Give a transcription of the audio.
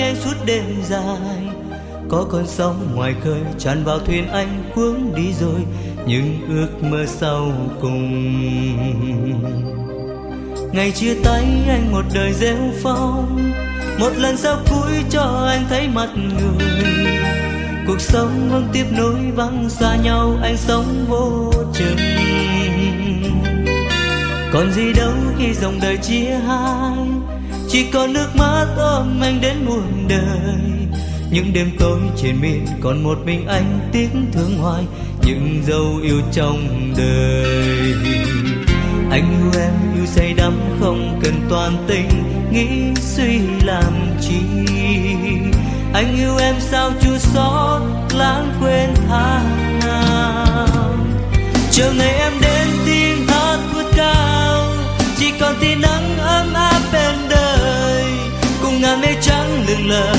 em suốt đêm dài. Có con sóng ngoài khơi tràn vào thuyền anh cuốn đi rồi, những ước mơ sau cùng. Ngày chia tay anh một đời rêu phong, một lần sau cuối cho anh thấy mặt người. Cuộc sống vẫn tiếp nối vắng xa nhau, anh sống vô chừng. Còn gì đâu khi dòng đời chia hai, chỉ còn nước mắt ôm anh đến muôn đời. Những đêm tối trên miên còn một mình anh tiếc thương hoài những dấu yêu trong đời. Anh yêu em yêu say đắm không cần toàn tình, nghĩ suy làm chi. Anh yêu em sao chưa xót lãng quên tháng năm. Chờ ngày em đến tiếng hát vút cao, chỉ còn tia nắng ấm áp bên đời. Cùng ngàn mây trắng lững lờ